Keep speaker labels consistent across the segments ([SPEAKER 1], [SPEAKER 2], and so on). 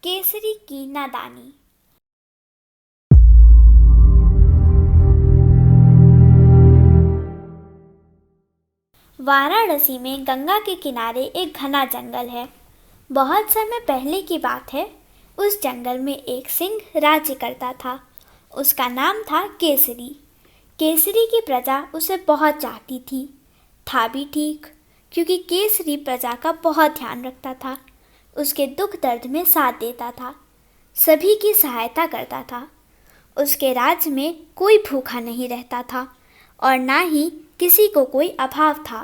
[SPEAKER 1] केसरी की नादानी। वाराणसी में गंगा के किनारे एक घना जंगल है। बहुत समय पहले की बात है। उस जंगल में एक सिंह राज्य करता था। उसका नाम था केसरी। केसरी की प्रजा उसे बहुत चाहती थी। था भी ठीक, क्योंकि केसरी प्रजा का बहुत ध्यान रखता था। उसके दुख दर्द में साथ देता था, सभी की सहायता करता था। उसके राज्य में कोई भूखा नहीं रहता था और ना ही किसी को कोई अभाव था।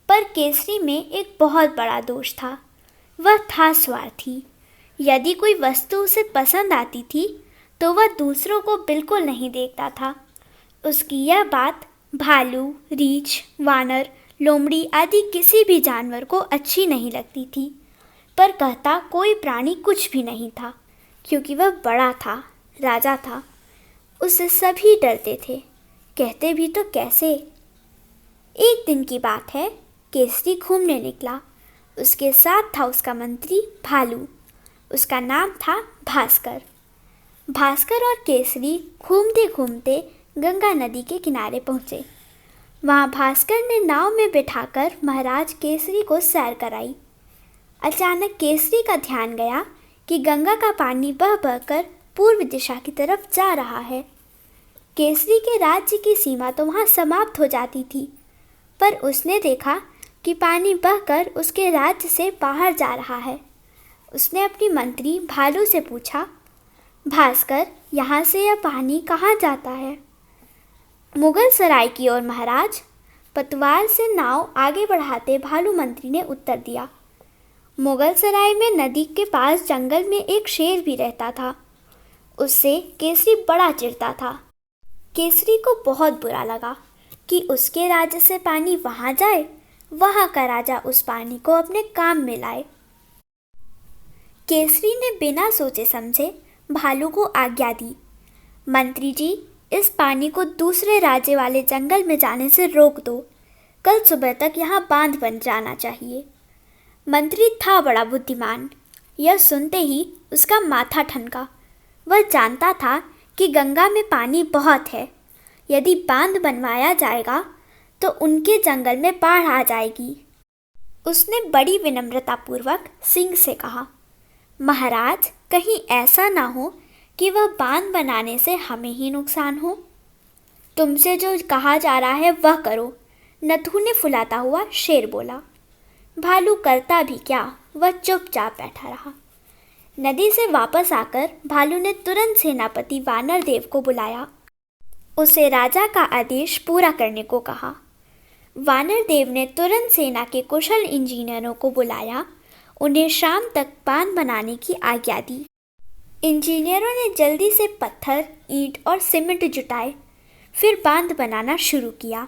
[SPEAKER 1] पर केसरी में एक बहुत बड़ा दोष था। वह था स्वार्थी। यदि कोई वस्तु उसे पसंद आती थी तो वह दूसरों को बिल्कुल नहीं देखता था। उसकी यह बात भालू, रीछ, वानर, लोमड़ी आदि किसी भी जानवर को अच्छी नहीं लगती थी। पर कहता कोई प्राणी कुछ भी नहीं था, क्योंकि वह बड़ा था, राजा था। उससे सभी डरते थे, कहते भी तो कैसे। एक दिन की बात है, केसरी घूमने निकला। उसके साथ था उसका मंत्री भालू। उसका नाम था भास्कर। भास्कर और केसरी घूमते घूमते गंगा नदी के किनारे पहुँचे। वहाँ भास्कर ने नाव में बिठाकर महाराज केसरी को सैर कराई। अचानक केसरी का ध्यान गया कि गंगा का पानी बह बहकर पूर्व दिशा की तरफ जा रहा है। केसरी के राज्य की सीमा तो वहाँ समाप्त हो जाती थी, पर उसने देखा कि पानी बहकर उसके राज्य से बाहर जा रहा है। उसने अपनी मंत्री भालू से पूछा, भास्कर, यहाँ से यह पानी कहाँ जाता है? मुगल सराय की ओर महाराज, पतवार से नाव आगे बढ़ाते भालू मंत्री ने उत्तर दिया। मुगल सराय में नदी के पास जंगल में एक शेर भी रहता था। उससे केसरी बड़ा चिढ़ता था। केसरी को बहुत बुरा लगा कि उसके राज्य से पानी वहाँ जाए, वहाँ का राजा उस पानी को अपने काम में लाए। केसरी ने बिना सोचे समझे भालू को आज्ञा दी, मंत्री जी, इस पानी को दूसरे राज्य वाले जंगल में जाने से रोक दो। कल सुबह तक यहाँ बांध बन जाना चाहिए। मंत्री था बड़ा बुद्धिमान। यह सुनते ही उसका माथा ठनका। वह जानता था कि गंगा में पानी बहुत है। यदि बांध बनवाया जाएगा तो उनके जंगल में बाढ़ आ जाएगी। उसने बड़ी विनम्रतापूर्वक सिंह से कहा, महाराज, कहीं ऐसा ना हो कि वह बांध बनाने से हमें ही नुकसान हो। तुमसे जो कहा जा रहा है वह करो, नथुने फुलाता हुआ शेर बोला। भालू करता भी क्या, वह चुपचाप बैठा रहा। नदी से वापस आकर भालू ने तुरंत सेनापति वानर देव को बुलाया। उसे राजा का आदेश पूरा करने को कहा। वानर देव ने तुरंत सेना के कुशल इंजीनियरों को बुलाया। उन्हें शाम तक बांध बनाने की आज्ञा दी। इंजीनियरों ने जल्दी से पत्थर, ईंट और सीमेंट जुटाए, फिर बांध बनाना शुरू किया।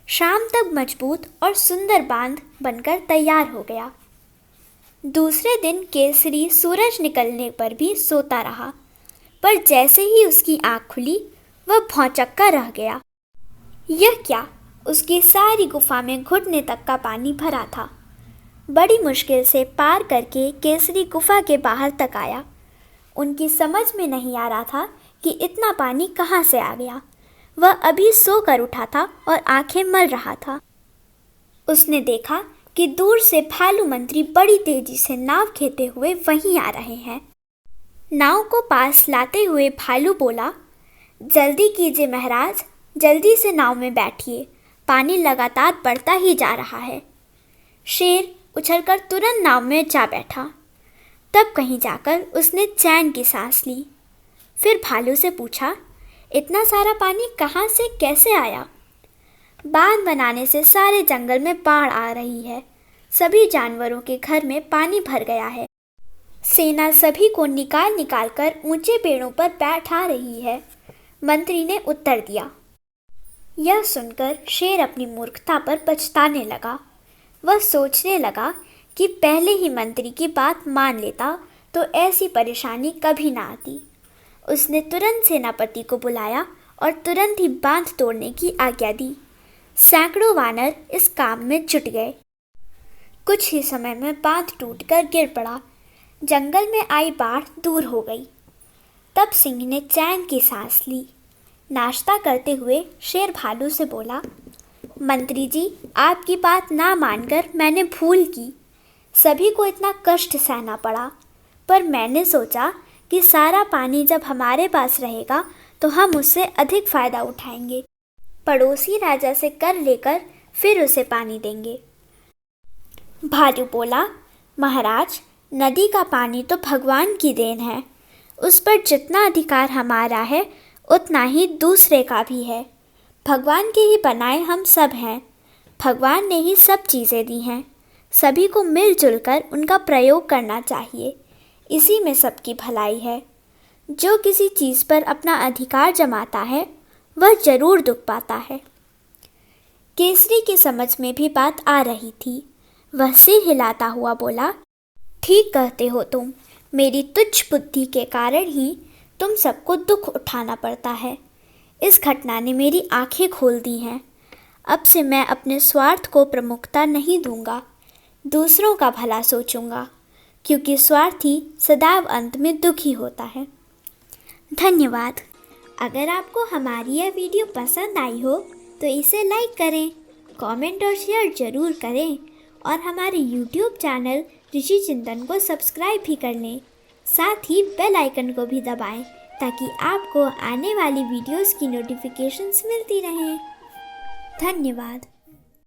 [SPEAKER 1] शाम तक मजबूत और सुंदर बांध बनकर तैयार हो गया। दूसरे दिन केसरी सूरज निकलने पर भी सोता रहा, पर जैसे ही उसकी आँख खुली वह भौंचक्का रह गया। यह क्या, उसकी सारी गुफा में घुटने तक का पानी भरा था। बड़ी मुश्किल से पार करके केसरी गुफा के बाहर तक आया। उनकी समझ में नहीं आ रहा था कि इतना पानी कहाँ से आ गया। वह अभी सोकर उठा था और आंखें मल रहा था। उसने देखा कि दूर से भालू मंत्री बड़ी तेजी से नाव खेते हुए वहीं आ रहे हैं। नाव को पास लाते हुए भालू बोला, जल्दी कीजिए महाराज, जल्दी से नाव में बैठिए, पानी लगातार बढ़ता ही जा रहा है। शेर उछलकर तुरंत नाव में जा बैठा। तब कहीं जाकर उसने चैन की सांस ली। फिर भालू से पूछा, इतना सारा पानी कहाँ से कैसे आया? बांध बनाने से सारे जंगल में बाढ़ आ रही है। सभी जानवरों के घर में पानी भर गया है। सेना सभी को निकाल निकाल कर ऊंचे पेड़ों पर बैठा रही है, मंत्री ने उत्तर दिया। यह सुनकर शेर अपनी मूर्खता पर पछताने लगा। वह सोचने लगा कि पहले ही मंत्री की बात मान लेता तो ऐसी परेशानी कभी ना आती। उसने तुरंत सेनापति को बुलाया और तुरंत ही बांध तोड़ने की आज्ञा दी। सैकड़ों वानर इस काम में जुट गए। कुछ ही समय में बांध टूटकर गिर पड़ा। जंगल में आई बाढ़ दूर हो गई। तब सिंह ने चैन की सांस ली। नाश्ता करते हुए शेर भालू से बोला, मंत्री जी, आपकी बात ना मानकर मैंने भूल की। सभी को इतना कष्ट सहना पड़ा, पर मैंने सोचा कि सारा पानी जब हमारे पास रहेगा तो हम उससे अधिक फ़ायदा उठाएंगे। पड़ोसी राजा से कर लेकर फिर उसे पानी देंगे। भालू बोला, महाराज, नदी का पानी तो भगवान की देन है। उस पर जितना अधिकार हमारा है उतना ही दूसरे का भी है। भगवान के ही बनाए हम सब हैं। भगवान ने ही सब चीज़ें दी हैं। सभी को मिलजुल कर उनका प्रयोग करना चाहिए। इसी में सबकी भलाई है। जो किसी चीज़ पर अपना अधिकार जमाता है वह जरूर दुख पाता है। केसरी की समझ में भी बात आ रही थी। वह सिर हिलाता हुआ बोला, ठीक कहते हो तुम। मेरी तुच्छ बुद्धि के कारण ही तुम सबको दुख उठाना पड़ता है। इस घटना ने मेरी आंखें खोल दी हैं। अब से मैं अपने स्वार्थ को प्रमुखता नहीं दूंगा, दूसरों का भला सोचूंगा, क्योंकि स्वार्थी सदैव अंत में दुखी होता है। धन्यवाद। अगर आपको हमारी यह वीडियो पसंद आई हो तो इसे लाइक करें, कमेंट और शेयर ज़रूर करें और हमारे YouTube चैनल ऋषि चिंतन को सब्सक्राइब भी कर लें। साथ ही बेल आइकन को भी दबाएं ताकि आपको आने वाली वीडियोस की नोटिफिकेशंस मिलती रहें। धन्यवाद।